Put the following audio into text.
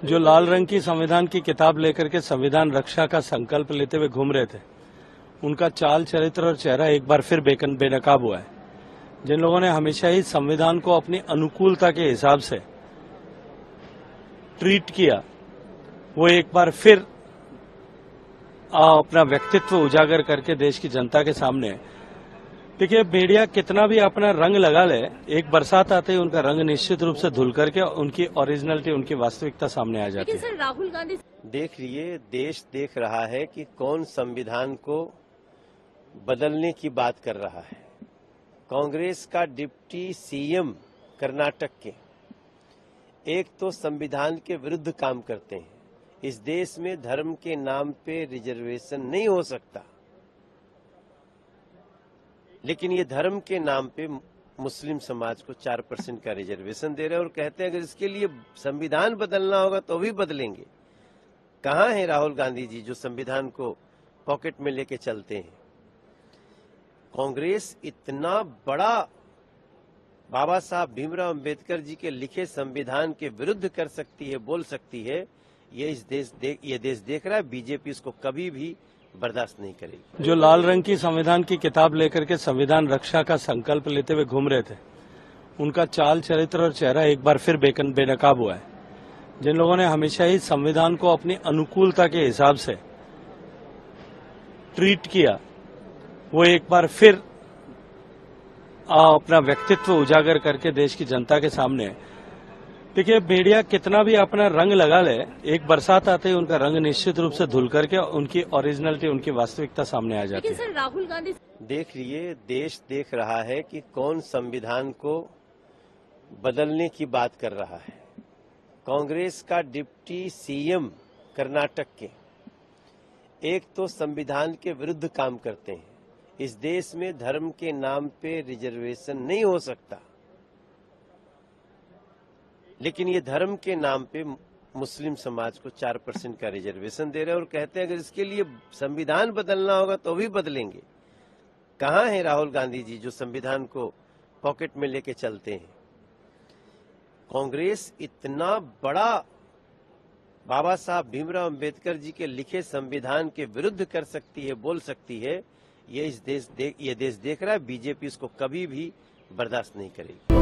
जो लाल रंग की संविधान की किताब लेकर के संविधान रक्षा का संकल्प लेते हुए घूम रहे थे, उनका चाल चरित्र और चेहरा एक बार फिर बेनकाब हुआ है। जिन लोगों ने हमेशा ही संविधान को अपनी अनुकूलता के हिसाब से ट्रीट किया, वो एक बार फिर अपना व्यक्तित्व उजागर करके देश की जनता के सामने। देखिए, मीडिया कितना भी अपना रंग लगा ले, एक बरसात आते ही उनका रंग निश्चित रूप से धुल करके उनकी ओरिजिनलिटी, उनकी वास्तविकता सामने आ जाती है। सर, राहुल गांधी देख लिए, देश देख रहा है कि कौन संविधान को बदलने की बात कर रहा है। कांग्रेस का डिप्टी सीएम कर्नाटक के एक तो संविधान के विरुद्ध काम करते हैं। इस देश में धर्म के नाम पे रिजर्वेशन नहीं हो सकता, लेकिन ये धर्म के नाम पे मुस्लिम समाज को 4% का रिजर्वेशन दे रहे हैं और कहते हैं अगर इसके लिए संविधान बदलना होगा तो भी बदलेंगे। कहां है राहुल गांधी जी जो संविधान को पॉकेट में लेके चलते हैं? कांग्रेस इतना बड़ा बाबा साहब भीमराव अंबेडकर जी के लिखे संविधान के विरुद्ध कर सकती है, बोल सकती है, ये देश देख रहा है। बीजेपी इसको कभी भी बर्दाश्त नहीं करेगी। जो लाल रंग की संविधान की किताब लेकर के संविधान रक्षा का संकल्प लेते हुए घूम रहे थे, उनका चाल चरित्र और चेहरा एक बार फिर बेनकाब हुआ है। जिन लोगों ने हमेशा ही संविधान को अपनी अनुकूलता के हिसाब से ट्रीट किया, वो एक बार फिर अपना व्यक्तित्व उजागर करके देश की जनता के सामने। देखिए, मीडिया कितना भी अपना रंग लगा ले, एक बरसात आते ही उनका रंग निश्चित रूप से धुल करके उनकी ओरिजिनलिटी, उनकी वास्तविकता सामने आ जाती है। सर, राहुल गांधी देख लिए, देश देख रहा है कि कौन संविधान को बदलने की बात कर रहा है। कांग्रेस का डिप्टी सीएम कर्नाटक के एक तो संविधान के विरुद्ध काम करते हैं। इस देश में धर्म के नाम पे रिजर्वेशन नहीं हो सकता, लेकिन ये धर्म के नाम पे मुस्लिम समाज को 4% का रिजर्वेशन दे रहे हैं और कहते हैं अगर इसके लिए संविधान बदलना होगा तो भी बदलेंगे। कहां है राहुल गांधी जी जो संविधान को पॉकेट में लेके चलते हैं? कांग्रेस इतना बड़ा बाबा साहब भीमराव अंबेडकर जी के लिखे संविधान के विरुद्ध कर सकती है, बोल सकती है, ये देश देख रहा है। बीजेपी इसको कभी भी बर्दाश्त नहीं करेगी।